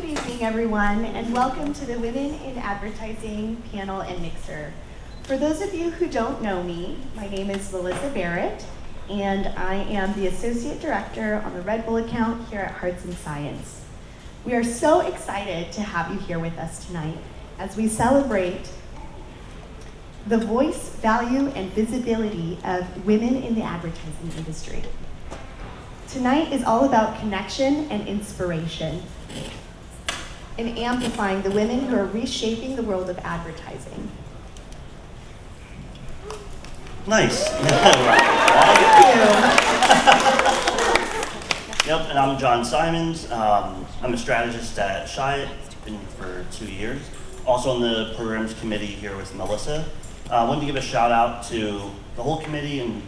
Good evening, everyone, and welcome to the Women in Advertising panel and mixer. For those of you who don't know me, my name is Melissa Barrett, and I am the Associate Director on the Red Bull account here at Hearts and Science. We are so excited to have you here with us tonight as we celebrate the voice, value, and visibility of women in the advertising industry. Tonight is all about connection and inspiration, and amplifying the women who are reshaping the world of advertising. Nice. Yep, and I'm John Simons. I'm a strategist at Chiat, been for 2 years. Also on the programs committee here with Melissa. I wanted to give a shout out to the whole committee, and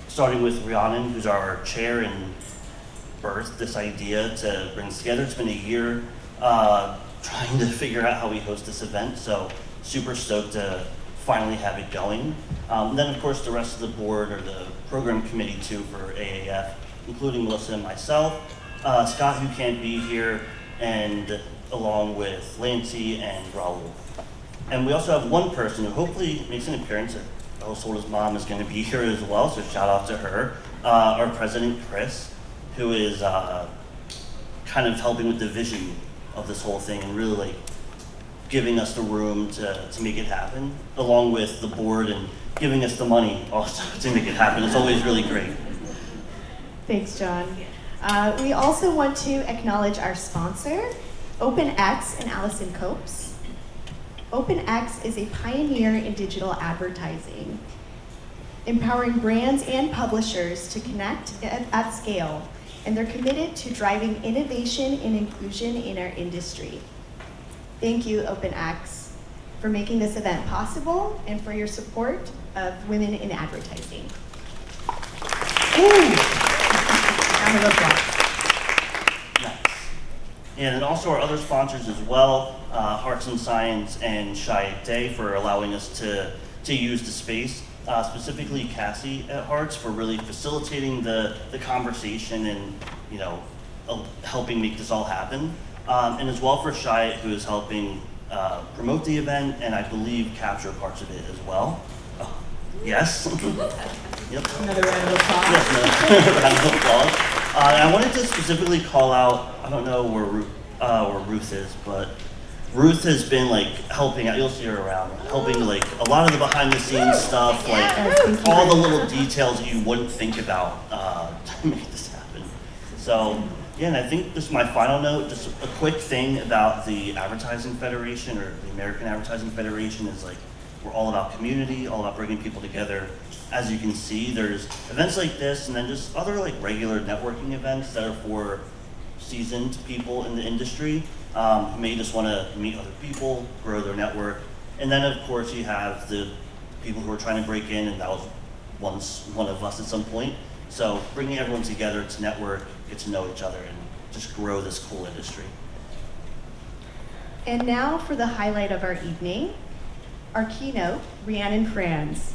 starting with Rhiannon, who's our chair and birthed this idea to bring us together. It's been a year trying to figure out how we host this event, so super stoked to finally have it going. And then of course the rest of the board, or the program committee too, for AAF, including Melissa and myself, Scott, who can't be here, and along with Lancy and Raul. And we also have one person who hopefully makes an appearance. I was told his mom is going to be here as well, so shout out to her. Our president, Chris, who is kind of helping with the vision of this whole thing and really like giving us the room to make it happen, along with the board and giving us the money also to make it happen. It's always really great. Thanks, John. We also want to acknowledge our sponsor, OpenX and Allison Copes. OpenX is a pioneer in digital advertising, empowering brands and publishers to connect at scale, and they're committed to driving innovation and inclusion in our industry. Thank you, OpenX, for making this event possible and for your support of women in advertising. Ooh. Round of applause. Nice. And then also our other sponsors as well, Hearts and Science and Chiat Day, for allowing us to use the space. Specifically Cassie at Hearts for really facilitating the conversation and helping make this all happen. And as well for Chiat, who is helping promote the event and I believe capture parts of it as well. Oh, yes. Yep. Another round of applause. Yes, another round of applause. And I wanted to specifically call out, I don't know where Ruth is, but Ruth has been like helping out, you'll see her around, helping like a lot of the behind the scenes stuff, like all the little details that you wouldn't think about to make this happen. So yeah, and I think this is my final note, just a quick thing about the Advertising Federation, or the American Advertising Federation, is like, we're all about community, all about bringing people together. As you can see, there's events like this, and then just other like regular networking events that are for seasoned people in the industry who may just want to meet other people, grow their network. And then of course you have the people who are trying to break in, and that was once one of us at some point. So bringing everyone together to network, get to know each other, and just grow this cool industry. And now for the highlight of our evening, our keynote, Rhiannon Franz.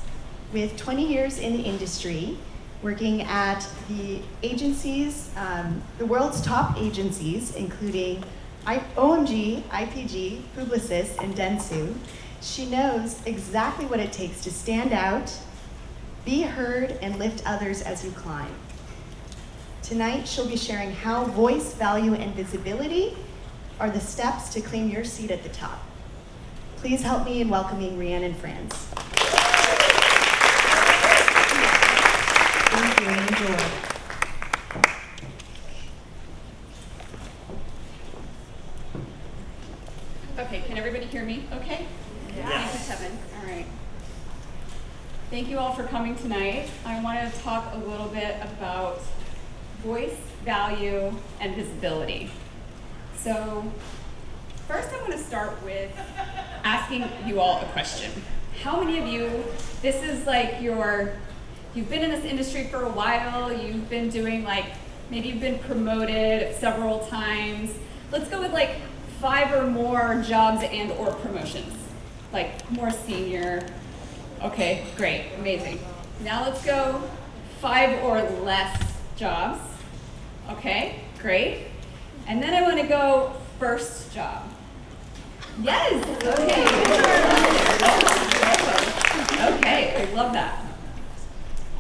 With 20 years in the industry, working at the agencies, the world's top agencies, including OMG, IPG, Publicis, and Dentsu, she knows exactly what it takes to stand out, be heard, and lift others as you climb. Tonight, she'll be sharing how voice, value, and visibility are the steps to claim your seat at the top. Please help me in welcoming Rhiannon Franz. Thank you, and enjoy. Okay, can everybody hear me okay? Yeah. Thank you, Kevin. All right. Thank you all for coming tonight. I want to talk a little bit about voice, value, and visibility. So first I want to start with asking you all a question. How many of you, this is like you've been in this industry for a while, you've been doing maybe you've been promoted several times. Let's go with 5 or more jobs and or promotions, more senior. Okay, great, amazing. Now let's go 5 or less jobs. Okay, great. And then I want to go first job. Yes, okay. Okay, I love that.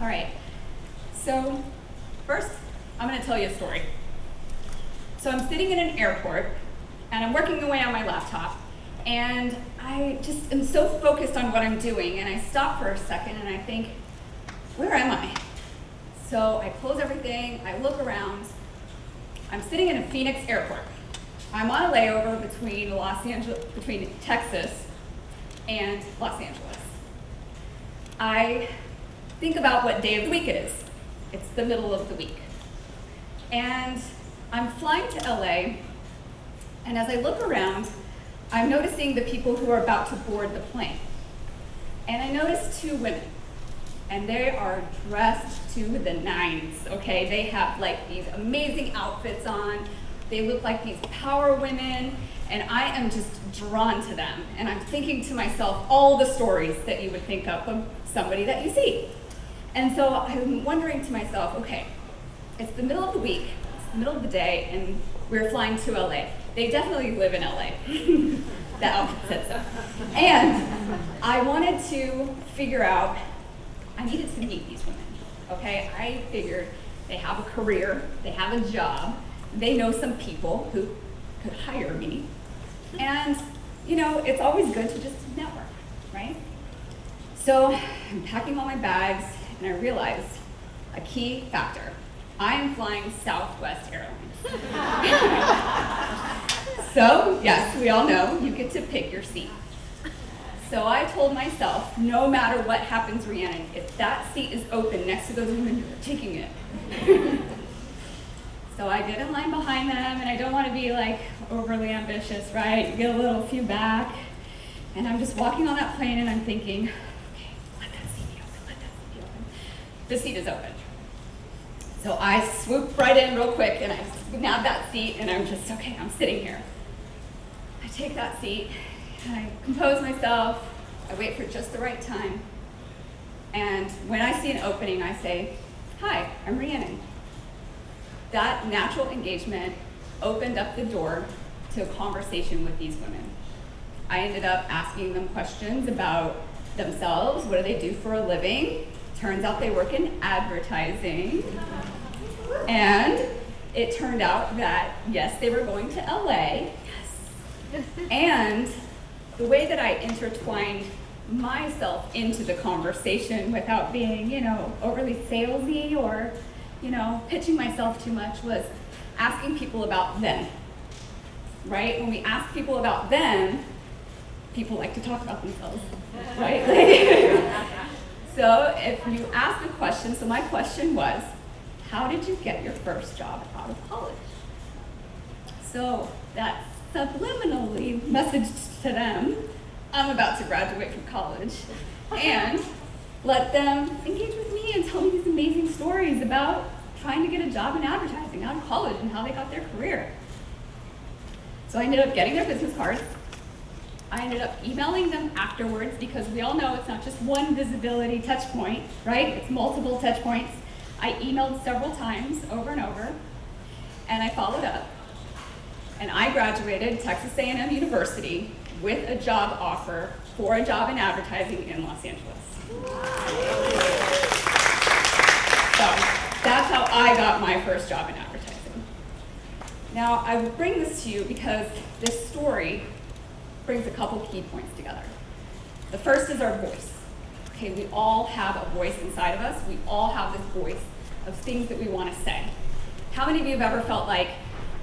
All right, so first, I'm gonna tell you a story. So I'm sitting in an airport, and I'm working away on my laptop, and I just am so focused on what I'm doing, and I stop for a second, and I think, where am I? So I close everything, I look around. I'm sitting in a Phoenix airport. I'm on a layover between Texas and Los Angeles. I think about what day of the week it is. It's the middle of the week. And I'm flying to LA, and as I look around, I'm noticing the people who are about to board the plane. And I notice two women. And they are dressed to the nines, okay? They have like these amazing outfits on. They look like these power women, and I am just drawn to them. And I'm thinking to myself all the stories that you would think of somebody that you see. And so I'm wondering to myself, okay, it's the middle of the week, it's the middle of the day, and we're flying to LA. They definitely live in LA. The outfit said so. And I wanted to figure out, I needed to meet these women, okay? I figured they have a career, they have a job, they know some people who could hire me. And, you know, it's always good to just network, right? So I'm packing all my bags, and I realized a key factor. I am flying Southwest Airlines. So, yes, we all know you get to pick your seat. So I told myself, no matter what happens, Rhiannon, if that seat is open next to those women, you're taking it. So I get in line behind them, and I don't want to be like overly ambitious, right? You get a little few back, and I'm just walking on that plane, and I'm thinking, okay, let that seat be open, let that seat be open. The seat is open. So I swoop right in real quick, and I nab that seat, and I'm just, okay, I'm sitting here. I take that seat, I compose myself, I wait for just the right time, and when I see an opening, I say, hi, I'm Rhiannon. That natural engagement opened up the door to a conversation with these women. I ended up asking them questions about themselves, what do they do for a living? Turns out they work in advertising. And it turned out that, yes, they were going to LA. Yes. And the way that I intertwined myself into the conversation without being, you know, overly salesy or, you know, pitching myself too much was asking people about them, right? When we ask people about them, people like to talk about themselves, right? So if you ask a question, so my question was, how did you get your first job out of college? So that subliminally messaged to them, I'm about to graduate from college, and let them engage with me and tell me these amazing stories about trying to get a job in advertising out of college and how they got their career. So I ended up getting their business cards. I ended up emailing them afterwards because we all know it's not just one visibility touch point, right? It's multiple touch points. I emailed several times over and over, and I followed up. And I graduated Texas A&M University with a job offer for a job in advertising in Los Angeles. So that's how I got my first job in advertising. Now, I will bring this to you because this story brings a couple key points together. The first is our voice. Okay, we all have a voice inside of us. We all have this voice of things that we want to say. How many of you have ever felt like,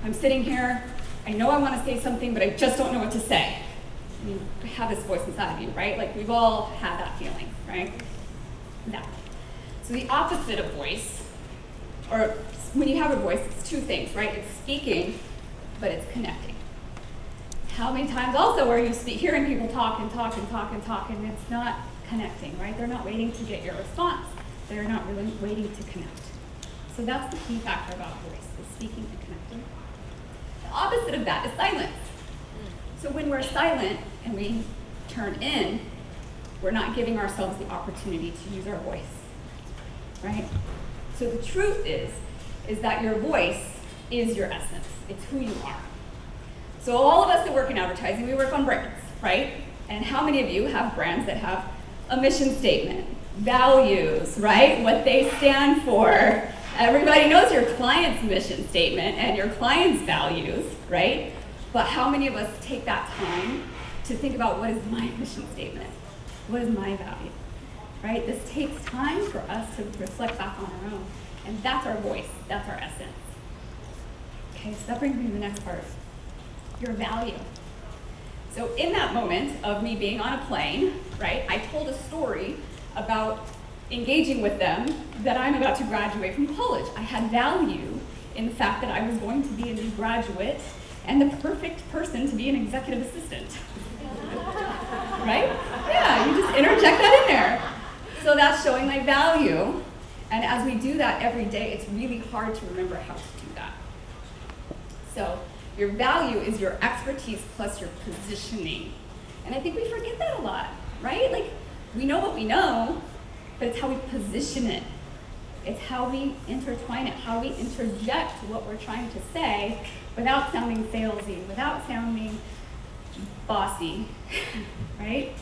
I'm sitting here, I know I want to say something, but I just don't know what to say? You have this voice inside of you, right? Like we've all had that feeling, right? That. So the opposite of voice, or when you have a voice, it's two things, right? It's speaking, but it's connecting. How many times also are you hearing people talk and talk and talk and talk, and it's not connecting, right? They're not waiting to get your response. They're not really waiting to connect. So that's the key factor about voice, is speaking and connecting. The opposite of that is silence. So when we're silent and we turn in, we're not giving ourselves the opportunity to use our voice, right? So the truth is that your voice is your essence. It's who you are. So all of us that work in advertising, we work on brands, right? And how many of you have brands that have a mission statement, values, right? What they stand for. Everybody knows your client's mission statement and your client's values, right? But how many of us take that time to think about what is my mission statement? What is my value, right? This takes time for us to reflect back on our own. And that's our voice, that's our essence. Okay, so that brings me to the next part, your value. So in that moment of me being on a plane, right, I told a story about engaging with them that I'm about to graduate from college. I had value in the fact that I was going to be a new graduate and the perfect person to be an executive assistant. Right? Yeah, you just interject that in there. So that's showing my value. And as we do that every day, it's really hard to remember how to do that. So your value is your expertise plus your positioning. And I think we forget that a lot, right? Like, we know what we know, but it's how we position it. It's how we intertwine it, how we interject what we're trying to say without sounding salesy, without sounding bossy, right?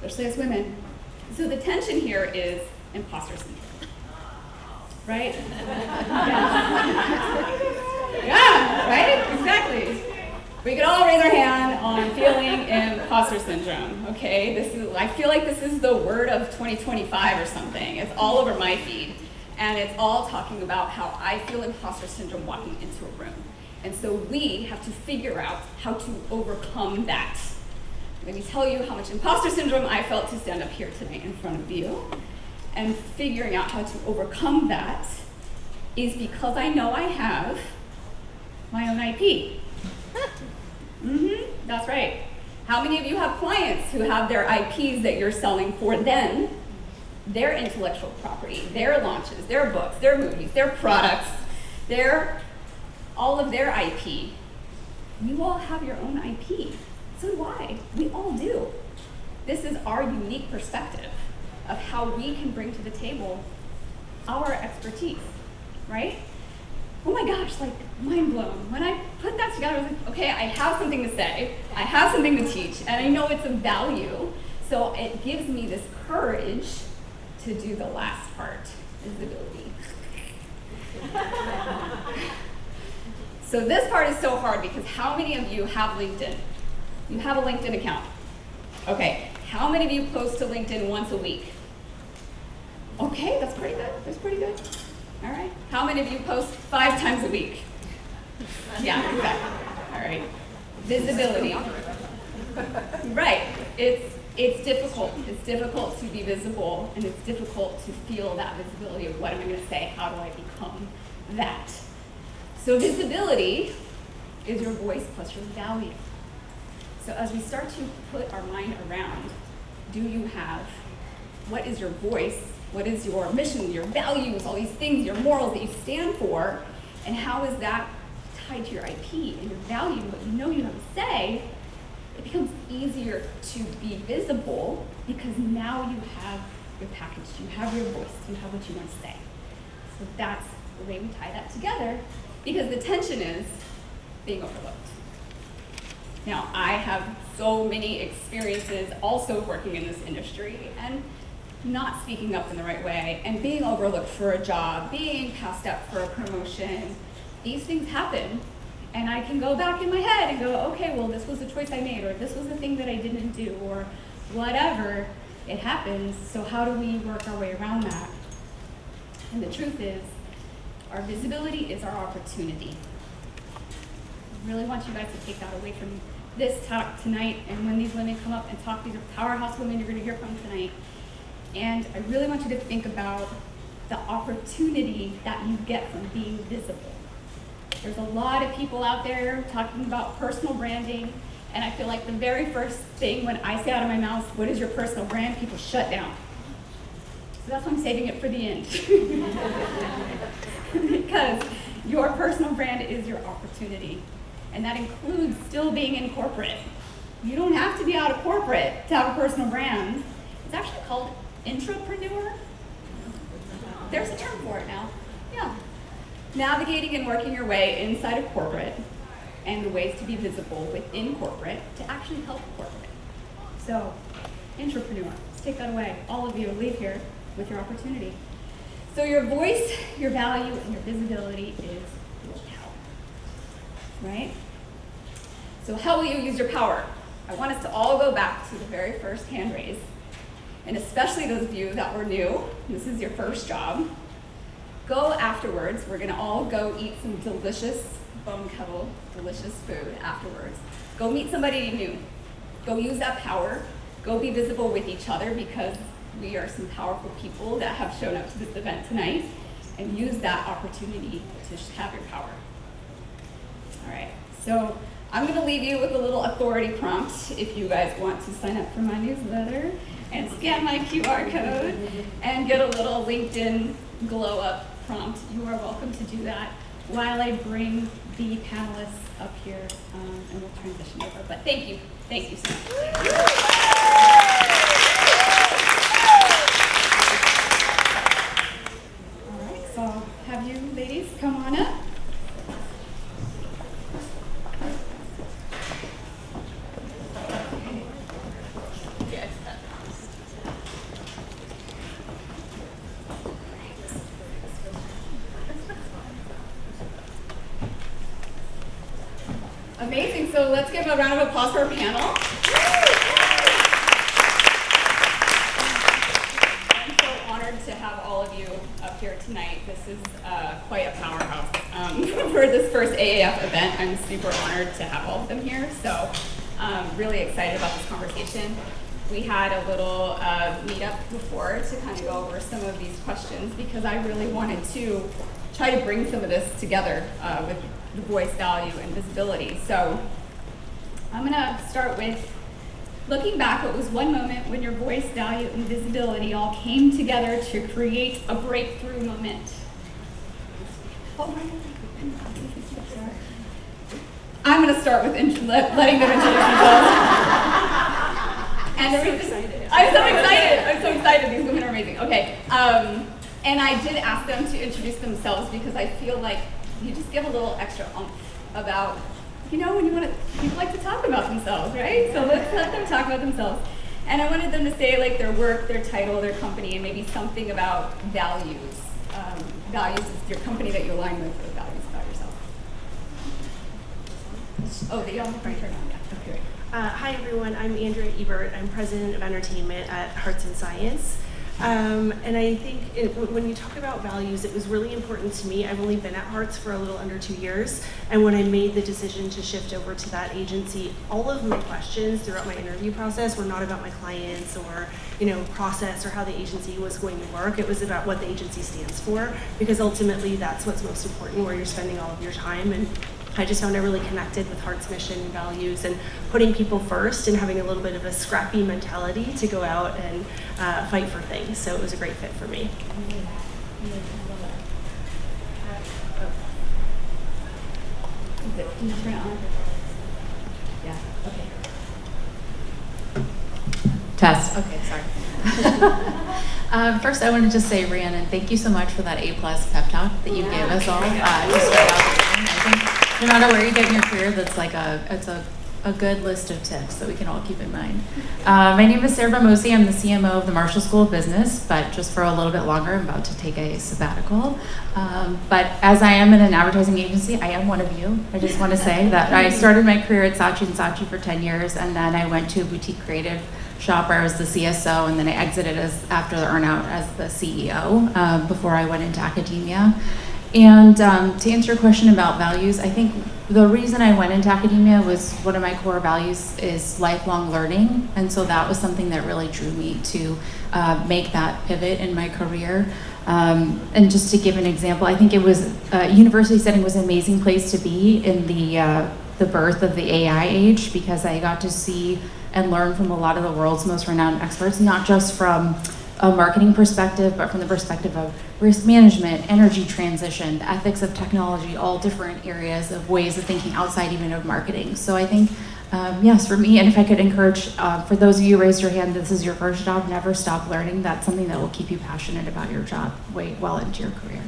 Especially as women. So the tension here is imposter syndrome, right? Yeah, right? Exactly. We could all raise our hand on feeling imposter syndrome, okay? I feel like this is the word of 2025 or something. It's all over my feed. And it's all talking about how I feel imposter syndrome walking into a room. And so we have to figure out how to overcome that. Let me tell you how much imposter syndrome I felt to stand up here today in front of you. And figuring out how to overcome that is because I know I have my own IP. That's right. How many of you have clients who have their IPs that you're selling for them? Their intellectual property, their launches, their books, their movies, their products, all of their IP. You all have your own IP. So do I. We all do. This is our unique perspective of how we can bring to the table our expertise, right? Oh my gosh, like, mind blown. When I put that together, I was like, okay, I have something to say, I have something to teach, and I know it's of value, so it gives me this courage to do the last part, visibility. So this part is so hard because how many of you have LinkedIn? You have a LinkedIn account. Okay, how many of you post to LinkedIn once a week? Okay, that's pretty good, that's pretty good. All right, how many of you post 5 times a week? Yeah, exactly, all right. Visibility. Right, it's difficult. It's difficult to be visible, and it's difficult to feel that visibility of what am I going to say, how do I become that? So visibility is your voice plus your value. So as we start to put our mind around, do you have, what is your voice, what is your mission, your values, all these things, your morals that you stand for, and how is that tied to your IP and your value, what you know you have to say? It becomes easier to be visible because now you have your package, you have your voice, you have what you want to say. So that's the way we tie that together because the tension is being overlooked. Now, I have so many experiences also working in this industry and not speaking up in the right way and being overlooked for a job, being passed up for a promotion. These things happen. And I can go back in my head and go, okay, well, this was the choice I made, or this was the thing that I didn't do, or whatever. It happens, so how do we work our way around that? And the truth is, our visibility is our opportunity. I really want you guys to take that away from this talk tonight, and when these women come up and talk, these are powerhouse women you're going to hear from tonight. And I really want you to think about the opportunity that you get from being visible. There's a lot of people out there talking about personal branding, and I feel like the very first thing when I say out of my mouth, what is your personal brand, people shut down. So that's why I'm saving it for the end. Because your personal brand is your opportunity, and that includes still being in corporate. You don't have to be out of corporate to have a personal brand. It's actually called intrapreneur. There's a term for it now. Yeah. Navigating and working your way inside of corporate and the ways to be visible within corporate to actually help corporate. So, entrepreneur, let's take that away. All of you leave here with your opportunity. So your voice, your value, and your visibility is your power, right? So how will you use your power? I want us to all go back to the very first hand raise, and especially those of you that were new, this is your first job. Go afterwards, we're gonna all go eat some delicious bone kettle, delicious food afterwards. Go meet somebody new. Go use that power. Go be visible with each other because we are some powerful people that have shown up to this event tonight, and use that opportunity to have your power. All right, so I'm gonna leave you with a little authority prompt if you guys want to sign up for my newsletter and scan my QR code and get a little LinkedIn glow up prompt. You are welcome to do that while I bring the panelists up here and we'll transition over. But thank you so much. All right, so I'll have you ladies come on up. Amazing, so let's give a round of applause for our panel. I'm so honored to have all of you up here tonight. This is quite a powerhouse. For this first AAF event, I'm super honored to have all of them here, so really excited about this conversation. We had a little meetup before to kind of go over some of these questions because I really wanted to try to bring some of this together with the voice, value, and visibility. So I'm gonna start with looking back. What was one moment when your voice, value, and visibility all came together to create a breakthrough moment? I'm gonna start with letting them introduce themselves. And I'm so excited. These women are amazing. Okay. And I did ask them to introduce themselves because I feel like you just give a little extra oomph about, when people like to talk about themselves, right? So let's let them talk about themselves. And I wanted them to say like their work, their title, their company, and maybe something about values. Values is your company that you align with, or values about yourself. Oh, they all right turn on. Yeah. Okay. Hi everyone, I'm Andrea Ebert. I'm president of entertainment at Hearts and Science. And I think when you talk about values, it was really important to me. I've only been at Hearts for a little under 2 years, and when I made the decision to shift over to that agency, all of my questions throughout my interview process were not about my clients or process or how the agency was going to work. It was about what the agency stands for, because ultimately that's what's most important, where you're spending all of your time. And I just found I really connected with Heart's mission and values and putting people first and having a little bit of a scrappy mentality to go out and fight for things. So it was a great fit for me. Can you turn it on? Yeah, okay. Test. Okay, sorry. First, I wanted to say, Rhiannon, thank you so much for that A+ pep talk that you gave us all to start out. I think no matter where you get in your career, that's like it's a good list of tips that we can all keep in mind. My name is Sara Bamossy. I'm the CMO of the Marshall School of Business, but just for a little bit longer, I'm about to take a sabbatical. But as I am in an advertising agency, I am one of you. I just want to say that I started my career at Saatchi & Saatchi for 10 years, and then I went to a boutique creative shop where I was the CSO, and then I exited after the earnout as the CEO before I went into academia. And to answer your question about values, I think the reason I went into academia was one of my core values is lifelong learning. And so that was something that really drew me to make that pivot in my career. And just to give an example, I think it was, university setting was an amazing place to be in the birth of the AI age, because I got to see and learn from a lot of the world's most renowned experts, not just from a marketing perspective, but from the perspective of risk management, energy transition, the ethics of technology, all different areas of ways of thinking outside even of marketing. So I think, yes, for me, and if I could encourage, for those of you who raised your hand, this is your first job, never stop learning. That's something that will keep you passionate about your job way well into your career.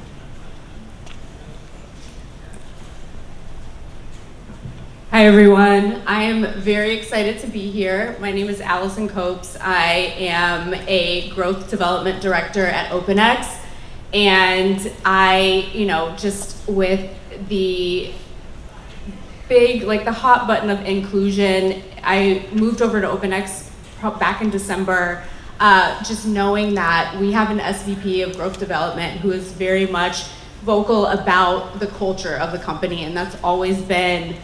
Hi everyone, I am very excited to be here. My name is Allison Copes. I am a growth development director at OpenX, and I, just with the big, the hot button of inclusion, I moved over to OpenX back in December, just knowing that we have an SVP of growth development who is very much vocal about the culture of the company, and that's always been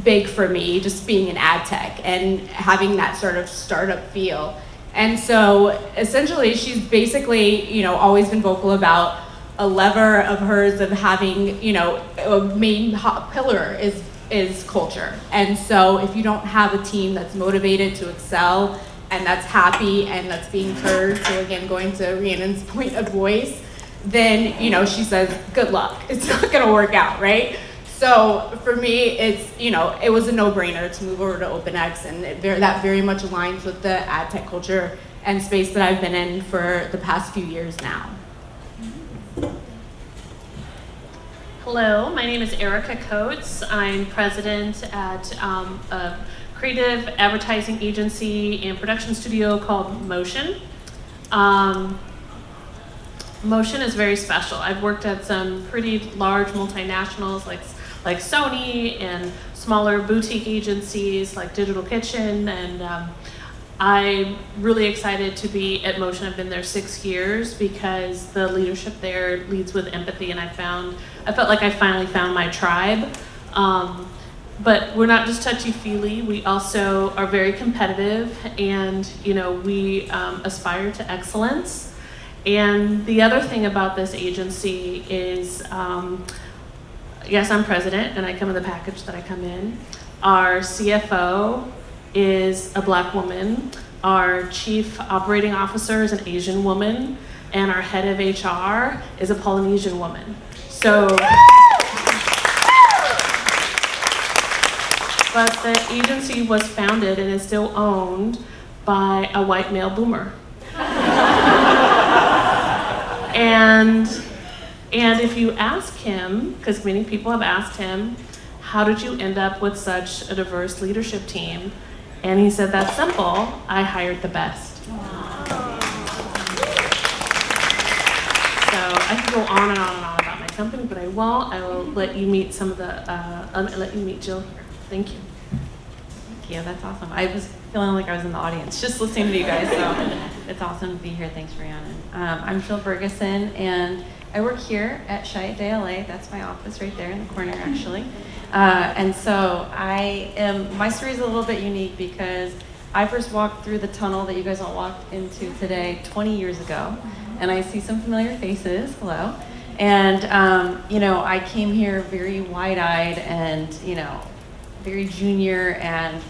big for me, just being in ad tech and having that sort of startup feel. And so essentially she's basically, always been vocal about a lever of hers of having, a main pillar is culture. And so if you don't have a team that's motivated to excel and that's happy and that's being heard, so again, going to Rhiannon's point of voice, then, she says, good luck. It's not gonna work out, right? So for me, it's, it was a no-brainer to move over to OpenX, and that very much aligns with the ad tech culture and space that I've been in for the past few years now. Hello, my name is Erica Coates. I'm president at a creative advertising agency and production studio called MOCEAN. MOCEAN is very special. I've worked at some pretty large multinationals like Sony and smaller boutique agencies like Digital Kitchen, and I'm really excited to be at MOCEAN. I've been there 6 years because the leadership there leads with empathy, and I felt like I finally found my tribe. But we're not just touchy-feely, we also are very competitive, and we aspire to excellence. And the other thing about this agency is, yes, I'm president and I come in the package that I come in. Our CFO is a Black woman. Our chief operating officer is an Asian woman. And our head of HR is a Polynesian woman. So, but the agency was founded and is still owned by a white male boomer. And if you ask him, because many people have asked him, how did you end up with such a diverse leadership team? And he said, that's simple, I hired the best. Wow. So I could go on and on and on about my company, but I won't. I will let you meet some of the, I'll let you meet Jill here. Thank you. Thank you, that's awesome. I was feeling like I was in the audience just listening to you guys, so it's awesome to be here. Thanks, Rhiannon. I'm Jill Burgeson, and I work here at Chiat LA. That's my office right there in the corner, actually. And so my story is a little bit unique because I first walked through the tunnel that you guys all walked into today 20 years ago, and I see some familiar faces. Hello. And, I came here very wide-eyed and, very junior and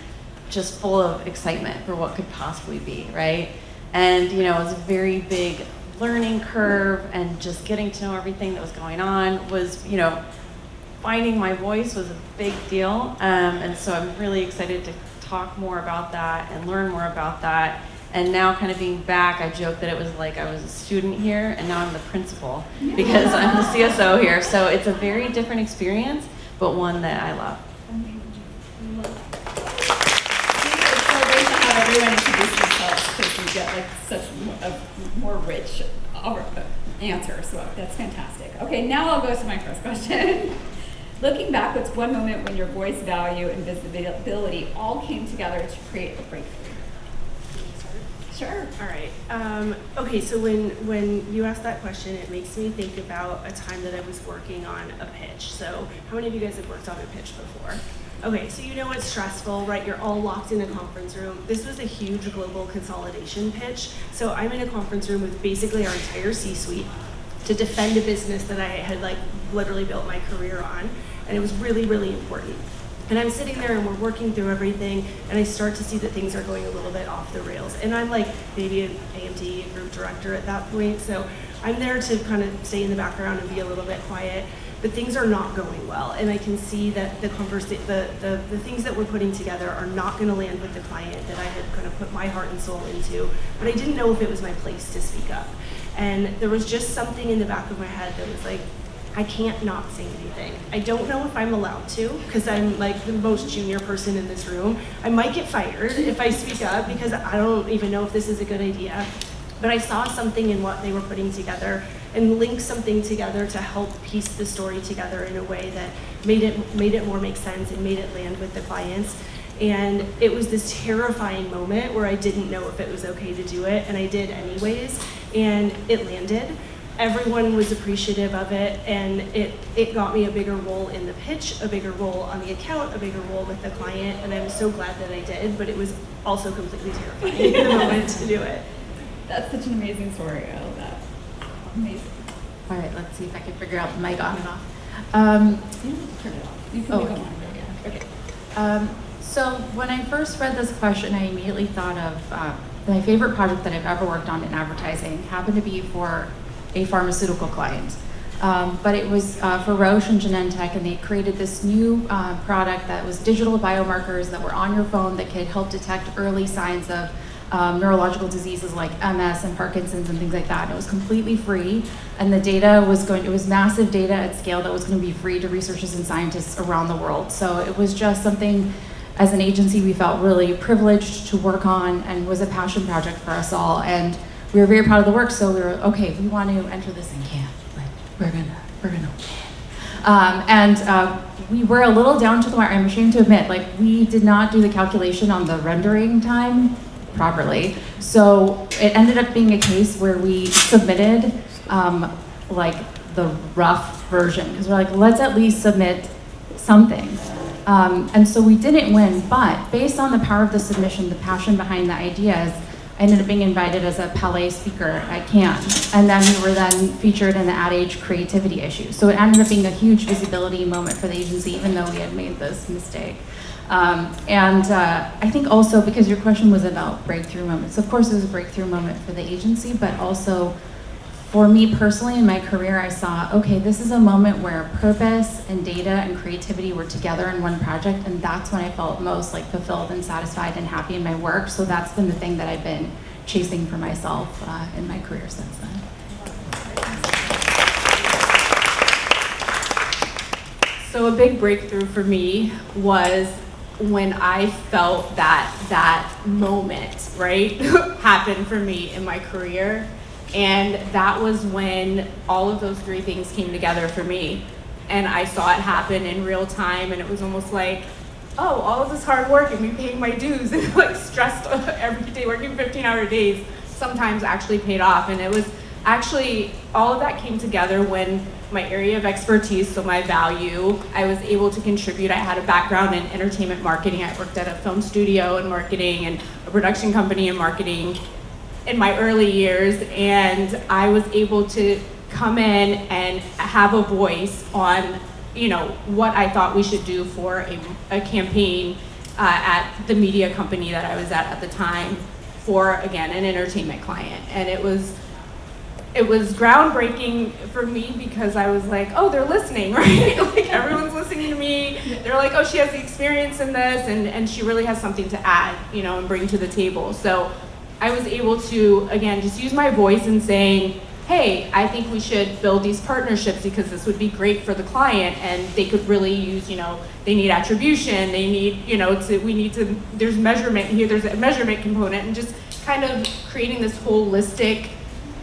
just full of excitement for what could possibly be, right? And, it was a very big learning curve, and just getting to know everything that was going on was, finding my voice was a big deal. And so I'm really excited to talk more about that and learn more about that. And now kind of being back, I joke that it was like I was a student here, and now I'm the principal because I'm the CSO here. So it's a very different experience, but one that I love. Everyone introduce themselves because you get such a more rich answer, so that's fantastic. Okay, now I'll go to my first question. Looking back, what's one moment when your voice, value, and visibility all came together to create a breakthrough? Sure. All right. Okay, so when you ask that question, it makes me think about a time that I was working on a pitch. So how many of you guys have worked on a pitch before? Okay, so it's stressful, right? You're all locked in a conference room. This was a huge global consolidation pitch. So I'm in a conference room with basically our entire C-suite to defend a business that I had literally built my career on. And it was really, really important. And I'm sitting there and we're working through everything, and I start to see that things are going a little bit off the rails. And I'm maybe an AMD, a group director at that point. So I'm there to kind of stay in the background and be a little bit quiet. But things are not going well, and I can see that the things that we're putting together are not going to land with the client that I had kind of put my heart and soul into, but I didn't know if it was my place to speak up. And there was just something in the back of my head that was like, I can't not say anything. I don't know if I'm allowed to, because I'm like the most junior person in this room. I might get fired if I speak up, because I don't even know if this is a good idea. But I saw something in what they were putting together and linked something together to help piece the story together in a way that made it more make sense and made it land with the clients. And it was this terrifying moment where I didn't know if it was okay to do it, and I did anyways, and it landed. Everyone was appreciative of it, and it got me a bigger role in the pitch, a bigger role on the account, a bigger role with the client, and I'm so glad that I did, but it was also completely terrifying in the moment to do it. That's such an amazing story. I love that. Amazing. All right, let's see if I can figure out the mic on and off. You can turn it off. You can Oh, leave it okay. on. Okay. So when I first read this question, I immediately thought of my favorite project that I've ever worked on in advertising. Happened to be for a pharmaceutical client. But it was for Roche and Genentech, and they created this new product that was digital biomarkers that were on your phone that could help detect early signs of neurological diseases like MS and Parkinson's and things like that. And it was completely free, and the data it was massive data at scale that was going to be free to researchers and scientists around the world. So it was just something, as an agency, we felt really privileged to work on, and was a passion project for us all. And we were very proud of the work, so we were, okay, we want to enter this in camp, but we're gonna win. We were a little down to the wire. I'm ashamed to admit, like, we did not do the calculation on the rendering time properly. So it ended up being a case where we submitted like the rough version, because we're like, let's at least submit something. And so we didn't win, but based on the power of the submission, the passion behind the ideas, I ended up being invited as a Palais speaker at Cannes. And then we were then featured in the Ad Age creativity issue. So it ended up being a huge visibility moment for the agency, even though we had made this mistake. I think also, because your question was about breakthrough moments, of course it was a breakthrough moment for the agency, but also for me personally in my career, I saw, okay, this is a moment where purpose and data and creativity were together in one project, and that's when I felt most like fulfilled and satisfied and happy in my work. So that's been the thing that I've been chasing for myself in my career since then. So a big breakthrough for me was when I felt that moment, right, happened for me in my career. And that was when all of those three things came together for me. And I saw it happen in real time, and it was almost like, oh, all of this hard work and me paying my dues and like stressed every day, working 15-hour days, sometimes actually paid off. And it was actually, all of that came together when my area of expertise, so my value, I was able to contribute. I had a background in entertainment marketing. I worked at a film studio in marketing and a production company in marketing in my early years, and I was able to come in and have a voice on, you know, what I thought we should do for a campaign at the media company that I was at the time for, again, an entertainment client. And it was groundbreaking for me, because I was like, oh, they're listening, right? Like, everyone's listening to me. They're like, oh, she has the experience in this, and she really has something to add, you know, and bring to the table. So I was able to, again, just use my voice in saying, hey, I think we should build these partnerships because this would be great for the client, and they could really use, you know, they need attribution, they need, you know, there's measurement here, there's a measurement component, and just kind of creating this holistic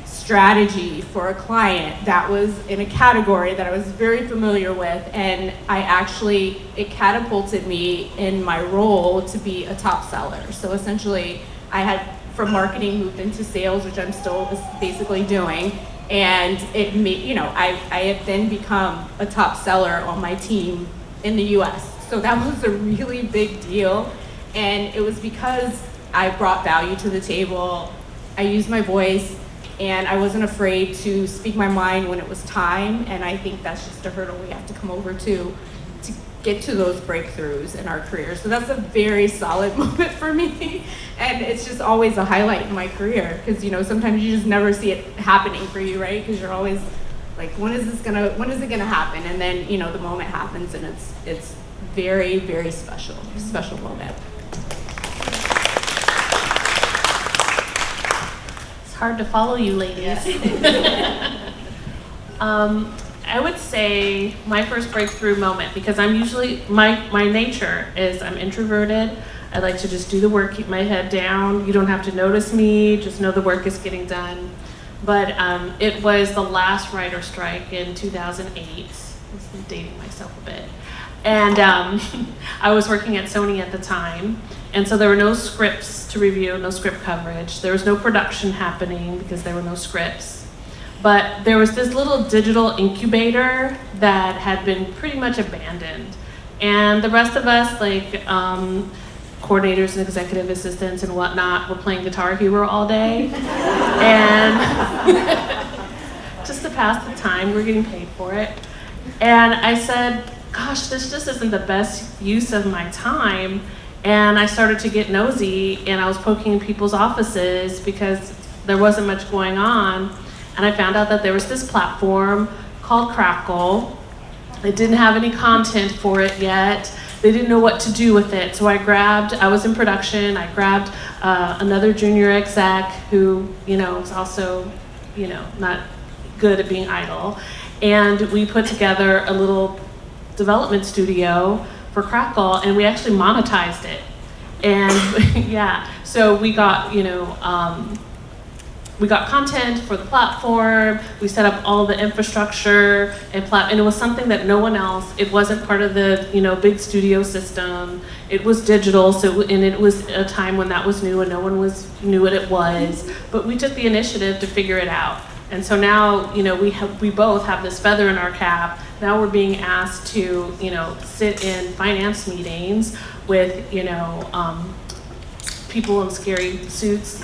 strategy for a client that was in a category that I was very familiar with. And it catapulted me in my role to be a top seller. So essentially, I had, from marketing, moved into sales, which I'm still basically doing, and it made, you know, I had then become a top seller on my team in the US. So that was a really big deal, and it was because I brought value to the table, I used my voice, and I wasn't afraid to speak my mind when it was time. And I think that's just a hurdle we have to come over to get to those breakthroughs in our career. So that's a very solid moment for me. And it's just always a highlight in my career, because, you know, sometimes you just never see it happening for you, right? Because you're always like, when is it gonna happen? And then, you know, the moment happens, and it's very, very special moment. It's hard to follow you, ladies. I would say my first breakthrough moment, because I'm usually, my nature is I'm introverted. I like to just do the work, keep my head down. You don't have to notice me, just know the work is getting done. But it was the last writer strike in 2008. I'm dating myself a bit. And I was working at Sony at the time. And so there were no scripts to review, no script coverage. There was no production happening because there were no scripts. But there was this little digital incubator that had been pretty much abandoned. And the rest of us, like coordinators and executive assistants and whatnot, were playing Guitar Hero all day. And just to pass the time, we were getting paid for it. And I said, gosh, this just isn't the best use of my time. And I started to get nosy, and I was poking in people's offices because there wasn't much going on. And I found out that there was this platform called Crackle. It didn't have any content for it yet. They didn't know what to do with it. So I was in production, I grabbed another junior exec who, was also, not good at being idle. And we put together a little development studio for Crackle, and we actually monetized it. And yeah, so we got, we got content for the platform, we set up all the infrastructure, and it was something that no one else, it wasn't part of the big studio system. It was digital, and it was a time when that was new and no one knew what it was. But we took the initiative to figure it out. And so now, we both have this feather in our cap. Now we're being asked to, sit in finance meetings with, people in scary suits,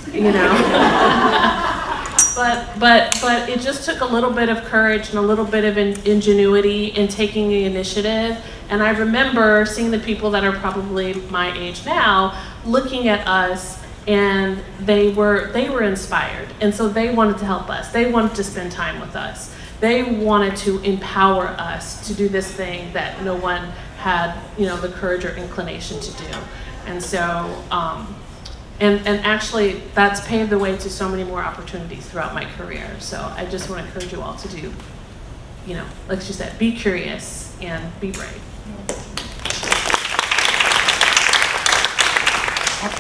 But it just took a little bit of courage and a little bit of ingenuity in taking the initiative. And I remember seeing the people that are probably my age now looking at us, and they were inspired. And so they wanted to help us. They wanted to spend time with us. They wanted to empower us to do this thing that no one had, the courage or inclination to do. And so, and actually that's paved the way to so many more opportunities throughout my career. So I just want to encourage you all to do, like she said, be curious and be brave.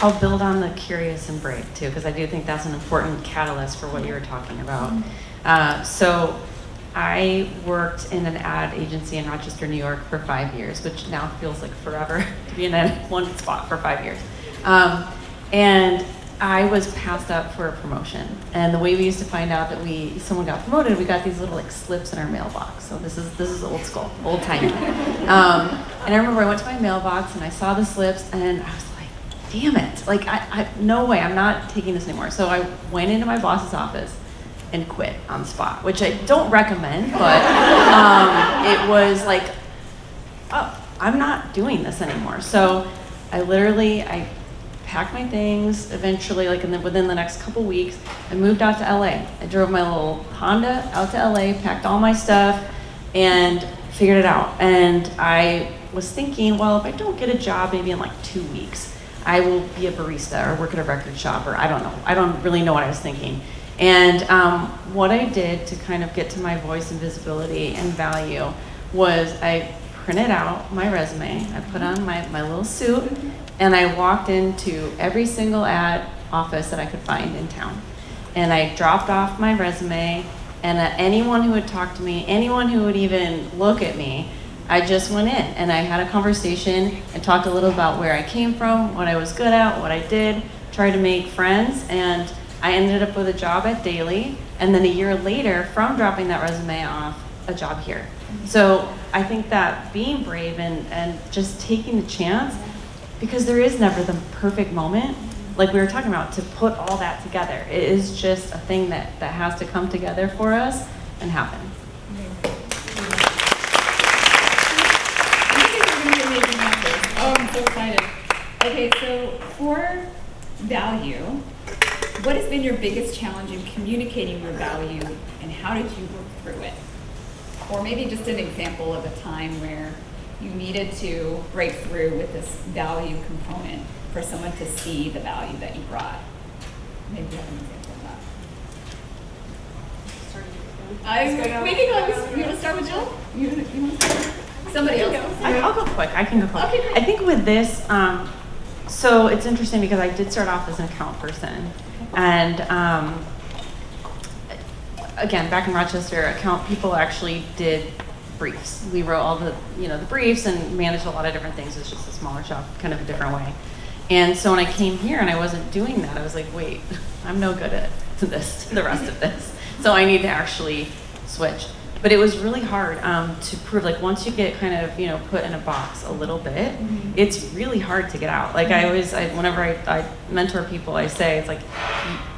I'll build on the curious and brave too, because I do think that's an important catalyst for what you were talking about. So I worked in an ad agency in Rochester, New York for 5 years, which now feels like forever to be in one spot for 5 years. And I was passed up for a promotion. And the way we used to find out that someone got promoted, we got these little slips in our mailbox. So this is old school, old timey. And I remember I went to my mailbox and I saw the slips and I was like, damn it, I no way, I'm not taking this anymore. So I went into my boss's office and quit on the spot, which I don't recommend, but it was like, oh, I'm not doing this anymore. So I packed my things eventually, within the next couple weeks. I moved out to LA. I drove my little Honda out to LA, packed all my stuff, and figured it out. And I was thinking, well, if I don't get a job maybe in 2 weeks, I will be a barista or work at a record shop, or I don't know. I don't really know what I was thinking. And what I did to kind of get to my voice and visibility and value was I printed out my resume, I put on my little suit, and I walked into every single ad office that I could find in town. And I dropped off my resume, and anyone who would talk to me, anyone who would even look at me, I just went in and I had a conversation and talked a little about where I came from, what I was good at, what I did, tried to make friends, and I ended up with a job at Daily, and then a year later, from dropping that resume off, a job here. So I think that being brave and just taking the chance, because there is never the perfect moment, like we were talking about, to put all that together. It is just a thing that has to come together for us and happen. Oh, I'm so excited. Okay, so for value, what has been your biggest challenge in communicating your value, and how did you work through it? Or maybe just an example of a time where you needed to break through with this value component for someone to see the value that you brought. Maybe you have an example of We can go. You want to start with Jill? You want to start? Somebody else. I'll go quick. I can go quick. Okay, great. I think with this, so it's interesting because I did start off as an account person, and again, back in Rochester, account people actually did briefs. We wrote all the the briefs and managed a lot of different things. It's just a smaller shop, kind of a different way. And so when I came here and I wasn't doing that, I was like, wait, I'm no good at the rest of this. So I need to actually switch. But it was really hard to prove, like once you get kind of, put in a box a little bit, it's really hard to get out. Like whenever I mentor people, I say, it's like,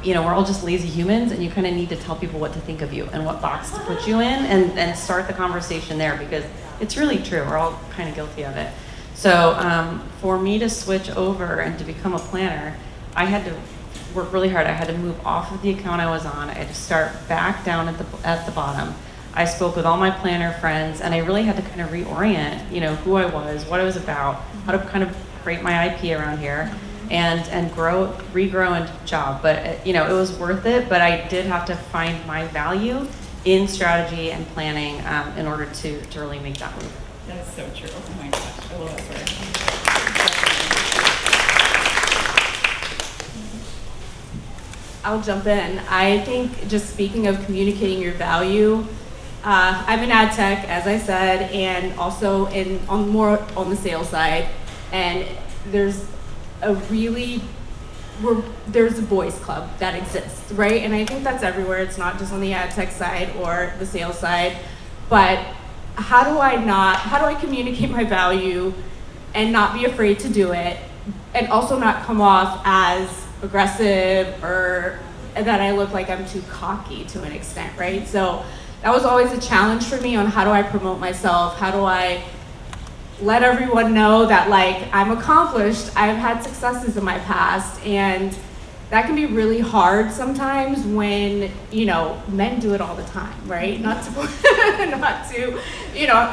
we're all just lazy humans and you kind of need to tell people what to think of you and what box to put you in and start the conversation there because it's really true. We're all kind of guilty of it. So for me to switch over and to become a planner, I had to work really hard. I had to move off of the account I was on. I had to start back down at the bottom. I spoke with all my planner friends, and I really had to kind of reorient, who I was, what I was about, how to kind of create my IP around here, and regrow into the job. But it was worth it. But I did have to find my value in strategy and planning in order to really make that move. That is so true. Oh my gosh, I love that story. I'll jump in. I think just speaking of communicating your value, I'm in ad tech, as I said, and also more on the sales side. And there's a boys club that exists, right? And I think that's everywhere. It's not just on the ad tech side or the sales side. But how do I communicate my value and not be afraid to do it, and also not come off as aggressive or that I look like I'm too cocky to an extent, right? So that was always a challenge for me on how do I promote myself? How do I let everyone know that I'm accomplished? I've had successes in my past, and that can be really hard sometimes when, men do it all the time, right? Not to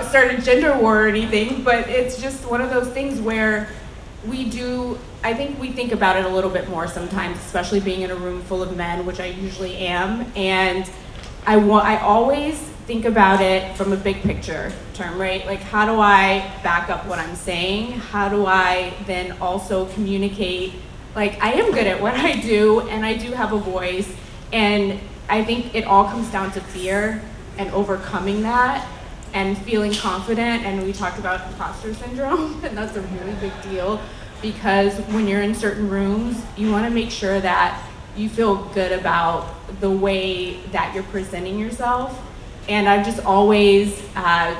start a gender war or anything, but it's just one of those things where I think we think about it a little bit more sometimes, especially being in a room full of men, which I usually am, and I always think about it from a big picture term, right? Like, how do I back up what I'm saying? How do I then also communicate, I am good at what I do, and I do have a voice, and I think it all comes down to fear and overcoming that and feeling confident, and we talked about imposter syndrome, and that's a really big deal, because when you're in certain rooms, you want to make sure that you feel good about the way that you're presenting yourself. And I've just always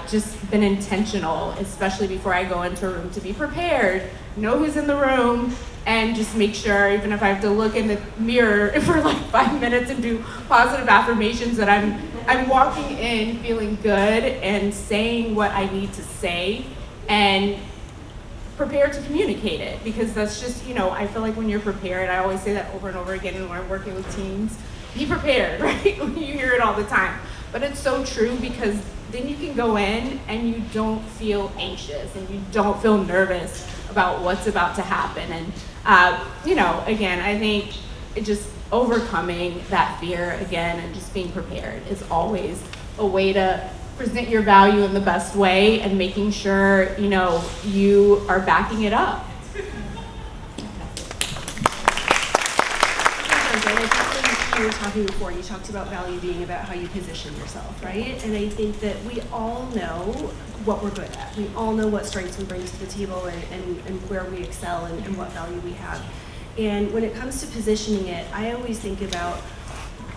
just been intentional, especially before I go into a room, to be prepared, know who's in the room, and just make sure, even if I have to look in the mirror for 5 minutes and do positive affirmations, that I'm walking in feeling good and saying what I need to say and prepared to communicate it, because that's just, I feel like when you're prepared, I always say that over and over again when I'm working with teams, be prepared, right? You hear it all the time. But it's so true, because then you can go in and you don't feel anxious and you don't feel nervous about what's about to happen. And, again, I think it just overcoming that fear again and just being prepared is always a way to present your value in the best way and making sure, you are backing it up. You were talking before, you talked about value being about how you position yourself, right? And I think that we all know what we're good at. We all know what strengths we bring to the table and where we excel and what value we have. And when it comes to positioning it, I always think about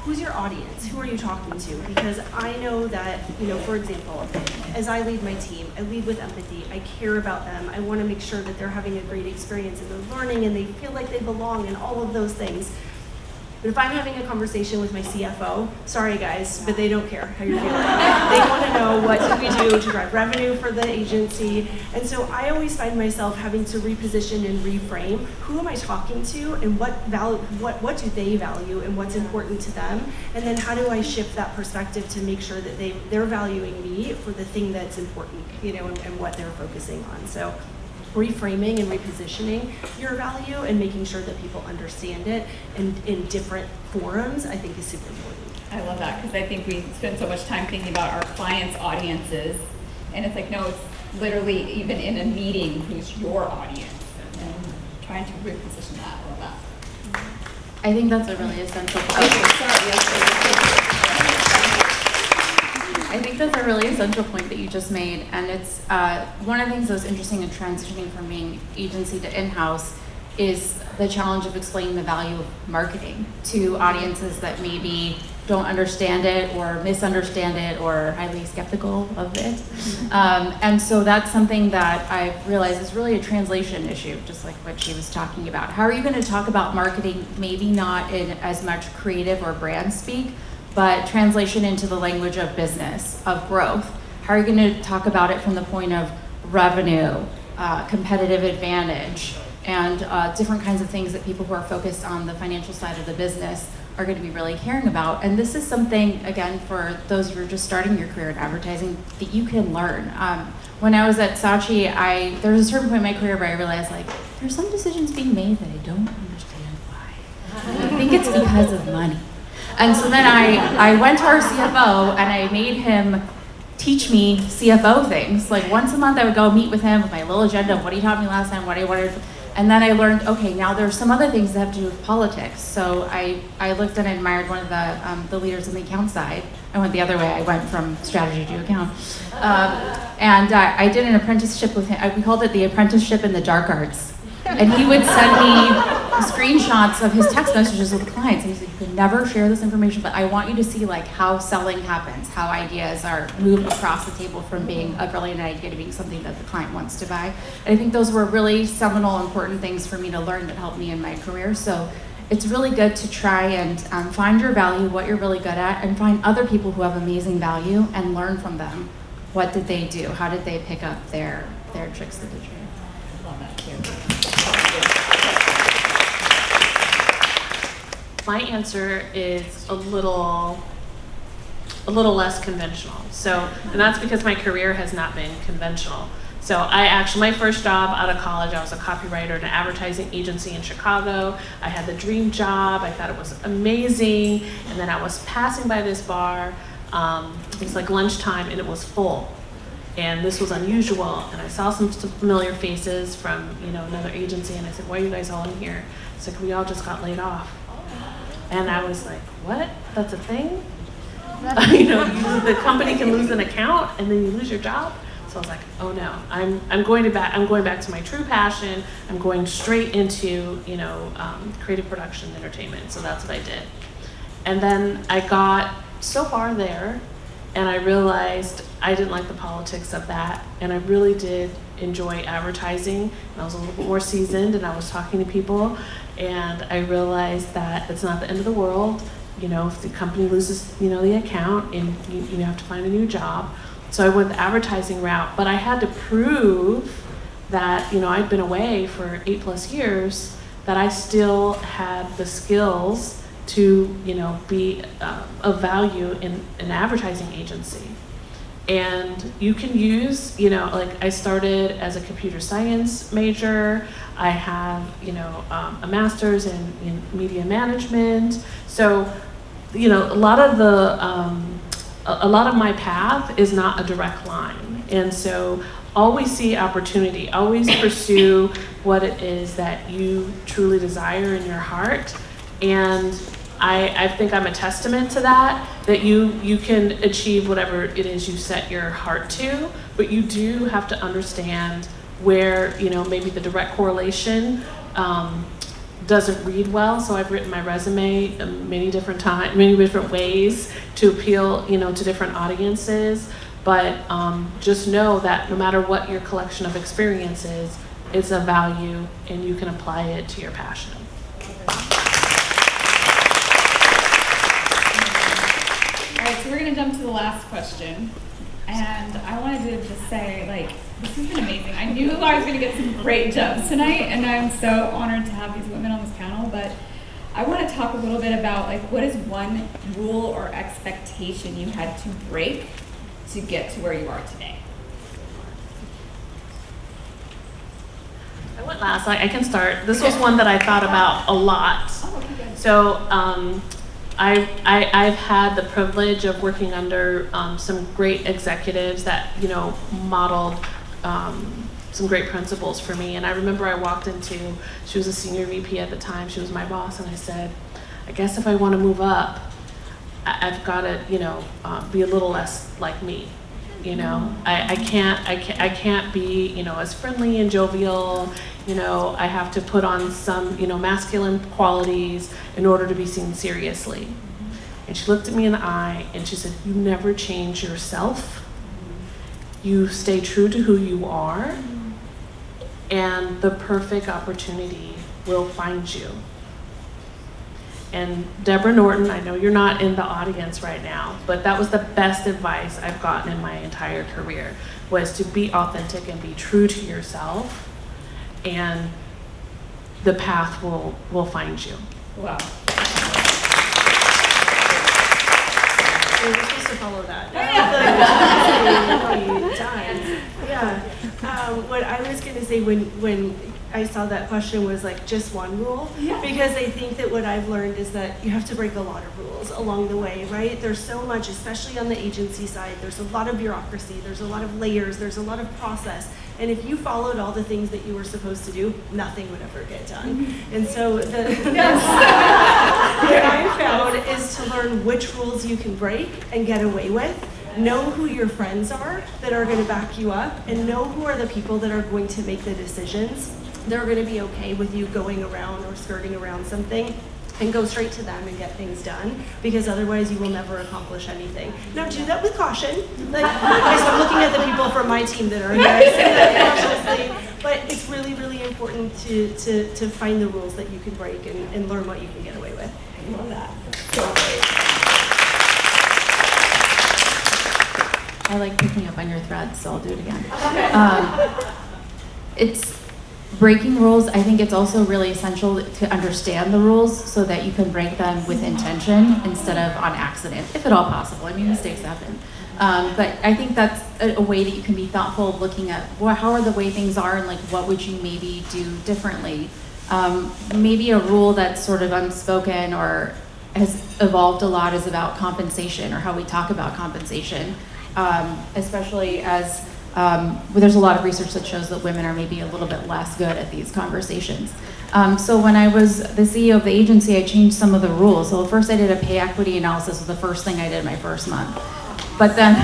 who's your audience? Who are you talking to? Because I know that, for example, as I lead my team, I lead with empathy. I care about them. I want to make sure that they're having a great experience and they're learning and they feel like they belong and all of those things. But if I'm having a conversation with my CFO, sorry guys, but they don't care how you're feeling. They want to know what do we do to drive revenue for the agency. And so I always find myself having to reposition and reframe who am I talking to and what do they value and what's important to them. And then how do I shift that perspective to make sure that they're valuing me for the thing that's important, and what they're focusing on. So reframing and repositioning your value and making sure that people understand it in different forums, I think is super important. I love that, because I think we spend so much time thinking about our clients' audiences, and it's like, no, it's literally even in a meeting, who's your audience, and trying to reposition that. I love that. I think that's a really essential point. I think that's a really essential point that you just made, and it's one of the things that was interesting in transitioning from being agency to in-house is the challenge of explaining the value of marketing to audiences that maybe don't understand it or misunderstand it or are highly skeptical of it. And so that's something that I've realized is really a translation issue, just like what she was talking about. How are you going to talk about marketing, maybe not in as much creative or brand speak, but translation into the language of business, of growth? How are you going to talk about it from the point of revenue, competitive advantage, and different kinds of things that people who are focused on the financial side of the business are going to be really caring about? And this is something, again, for those who are just starting your career in advertising, that you can learn. When I was at Saatchi, there was a certain point in my career where I realized, like, there's some decisions being made that I don't understand why. I think it's because of money. And so then I went to our CFO and I made him teach me CFO things. Like once a month I would go meet with him with my little agenda of what he taught me last time, what I wanted. And then I learned, okay, now there's some other things that have to do with politics. So I looked and admired one of the leaders on the account side. I went the other way. I went from strategy to account. And I did an apprenticeship with him. We called it the apprenticeship in the dark arts. And he would send me screenshots of his text messages with the clients. And he said, you can never share this information, but I want you to see like how selling happens, how ideas are moved across the table from being a brilliant idea to being something that the client wants to buy. And I think those were really seminal, important things for me to learn that helped me in my career. So it's really good to try and find your value, what you're really good at, and find other people who have amazing value and learn from them. What did they do? How did they pick up their tricks of the trade? I love that too. My answer is a little less conventional. So, and that's because my career has not been conventional. So my first job out of college, I was a copywriter at an advertising agency in Chicago. I had the dream job. I thought it was amazing. And then I was passing by this bar. It was like lunchtime and it was full. And this was unusual. And I saw some familiar faces from, another agency. And I said, why are you guys all in here? It's like, we all just got laid off. And I was like, what? That's a thing? The company can lose an account and then you lose your job? So I was like, oh no, I'm going back to my true passion. I'm going straight into, creative production and entertainment. So that's what I did. And then I got so far there and I realized I didn't like the politics of that. And I really did enjoy advertising. And I was a little bit more seasoned and I was talking to people. And I realized that it's not the end of the world. If the company loses, the account and you have to find a new job. So I went the advertising route, but I had to prove that, I'd been away for 8+ years, that I still had the skills to, be of value in an advertising agency. And you can use, I started as a computer science major. I have, a master's in media management. So, a lot of my path is not a direct line. And so always see opportunity, always pursue what it is that you truly desire in your heart. And I think I'm a testament to that you can achieve whatever it is you set your heart to, but you do have to understand where, maybe the direct correlation doesn't read well. So I've written my resume many different ways to appeal, to different audiences. But just know that no matter what your collection of experience is, it's a value and you can apply it to your passion. All right, so we're gonna jump to the last question. And I wanted to just say, this has been amazing. I knew I was gonna get some great gems tonight, and I'm so honored to have these women on this panel, but I wanna talk a little bit about, what is one rule or expectation you had to break to get to where you are today? I went last. I can start. This was one that I thought about a lot. Oh, okay, good. So I've had the privilege of working under some great executives that, you know, modeled some great principles for me. And I remember I walked into, she was a senior VP at the time, she was my boss, and I said, I guess if I want to move up, I've got to, you know, be a little less like me. You know, I can't be, you know, as friendly and jovial. You know, I have to put on some, you know, masculine qualities in order to be seen seriously. And she looked at me in the eye and she said, you never change yourself. You stay true to who you are, and the perfect opportunity will find you. And Deborah Norton, I know you're not in the audience right now, but that was the best advice I've gotten in my entire career, was to be authentic and be true to yourself, and the path will find you. Wow. We're supposed to follow that. Yeah. What I was going to say when I saw that question was like just one rule, because I think that what I've learned is that you have to break a lot of rules along the way, right? There's so much, especially on the agency side, there's a lot of bureaucracy, there's a lot of layers, there's a lot of process. And if you followed all the things that you were supposed to do, nothing would ever get done. And so what I found is to learn which rules you can break and get away with. Know who your friends are that are going to back you up, and know who are the people that are going to make the decisions. They're going to be okay with you going around or skirting around something, and go straight to them and get things done, because otherwise you will never accomplish anything. Now do that with caution. Like, I'm looking at the people from my team that are here. I say that cautiously, but it's really, really important to find the rules that you can break and learn what you can get away with. I love that. So great. I like picking up on your threads, so I'll do it again. It's breaking rules. I think it's also really essential to understand the rules so that you can break them with intention instead of on accident, if at all possible. I mean, mistakes happen. But I think that's a way that you can be thoughtful of looking at how are the way things are, and like what would you maybe do differently. Maybe a rule that's sort of unspoken or has evolved a lot is about compensation, or how we talk about compensation. Especially as there's a lot of research that shows that women are maybe a little bit less good at these conversations. So when I was the CEO of the agency, I changed some of the rules. So first I did a pay equity analysis, was the first thing I did my first month. But then,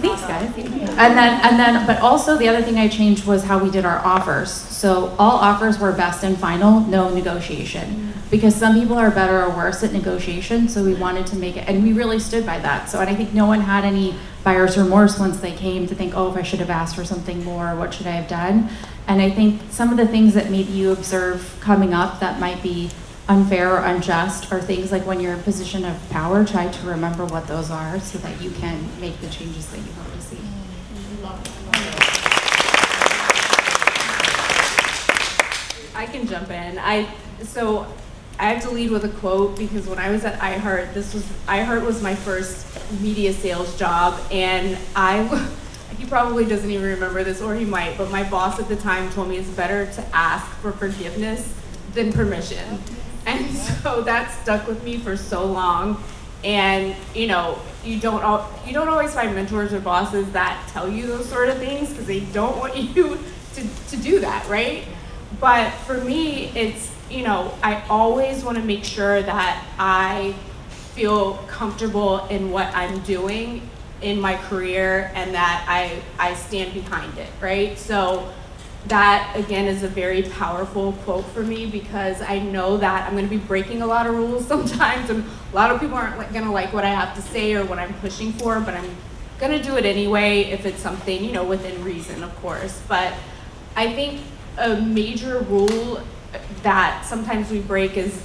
thanks guys. And then, but also the other thing I changed was how we did our offers. So all offers were best and final, no negotiation. Because some people are better or worse at negotiation, so we wanted to make it, and we really stood by that. So, and I think no one had any buyer's remorse once they came to think, oh, if I should have asked for something more, what should I have done? And I think some of the things that maybe you observe coming up that might be unfair or unjust are things like when you're in a position of power, try to remember what those are so that you can make the changes that you hope to see. I can jump in. I have to lead with a quote, because when I was at iHeart, iHeart was my first media sales job, and he probably doesn't even remember this, or he might, but my boss at the time told me it's better to ask for forgiveness than permission. And so that stuck with me for so long. And you know, you don't always find mentors or bosses that tell you those sort of things, because they don't want you to do that, right? But for me, it's, you know, I always want to make sure that I feel comfortable in what I'm doing in my career, and that I stand behind it, right? So that, again, is a very powerful quote for me, because I know that I'm going to be breaking a lot of rules sometimes, and a lot of people aren't going to like what I have to say or what I'm pushing for, but I'm going to do it anyway if it's something, you know, within reason, of course. But I think a major rule that sometimes we break is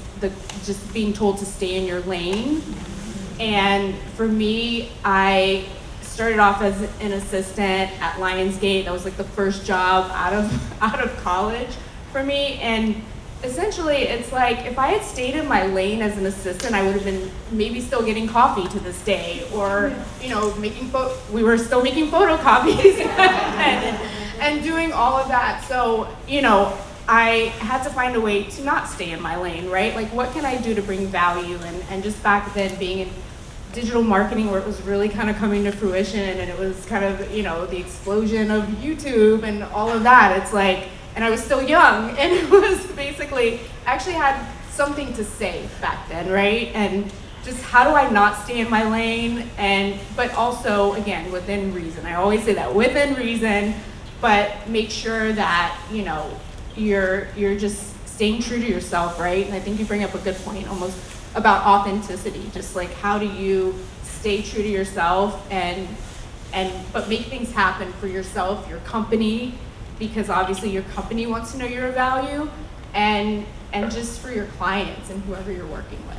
just being told to stay in your lane. And for me, I started off as an assistant at Lionsgate. That was like the first job out of college for me. And essentially, it's like if I had stayed in my lane as an assistant, I would have been maybe still getting coffee to this day, or you know, we were still making photocopies and doing all of that. So you know, I had to find a way to not stay in my lane, right? Like, what can I do to bring value? And just back then, being in digital marketing, where it was really kind of coming to fruition, and it was kind of, you know, the explosion of YouTube and all of that. It's like, and I was still young, and it was basically, I actually had something to say back then, right? And just how do I not stay in my lane, but also, again, within reason. I always say that, within reason, but make sure that, you know, you're just staying true to yourself, right? And I think you bring up a good point almost about authenticity. Just like, how do you stay true to yourself but make things happen for yourself, your company, because obviously your company wants to know your value, and just for your clients and whoever you're working with.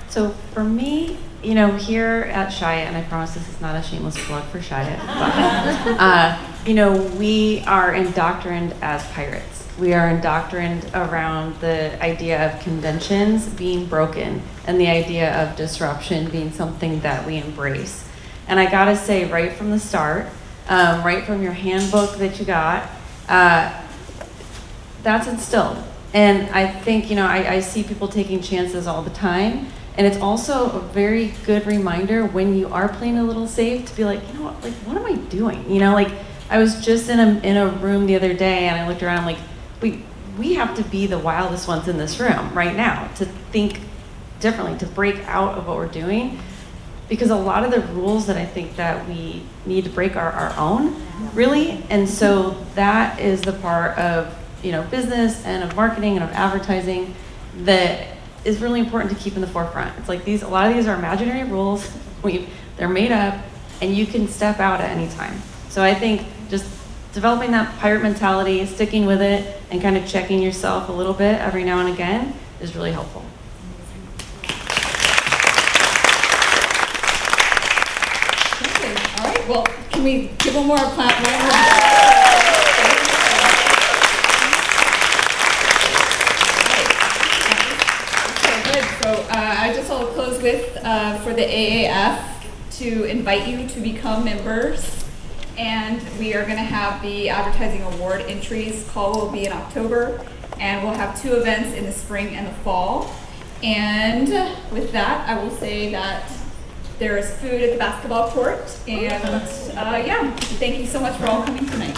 So for me, you know, here at Chiat, and I promise this is not a shameless plug for Chiat, but, you know, we are indoctrined as pirates. We are indoctrined around the idea of conventions being broken and the idea of disruption being something that we embrace. And I gotta say, right from the start, right from your handbook that you got, that's instilled. And I think, you know, I see people taking chances all the time. And it's also a very good reminder when you are playing a little safe to be like, you know what, like, what am I doing? You know, like, I was just in a room the other day, and I looked around, I'm like, we have to be the wildest ones in this room right now to think differently, to break out of what we're doing. Because a lot of the rules that I think that we need to break are our own, really. And so that is the part of, you know, business and of marketing and of advertising that is really important to keep in the forefront. It's like a lot of these are imaginary rules. They're made up, and you can step out at any time. So I think just developing that pirate mentality, sticking with it, and kind of checking yourself a little bit every now and again is really helpful. Okay. All right. Well, can we give one more clap? I just will close with, for the AAF, to invite you to become members. And we are going to have the advertising award entries. Call will be in October. And we'll have 2 events in the spring and the fall. And with that, I will say that there is food at the basketball court. And yeah, thank you so much for all coming tonight.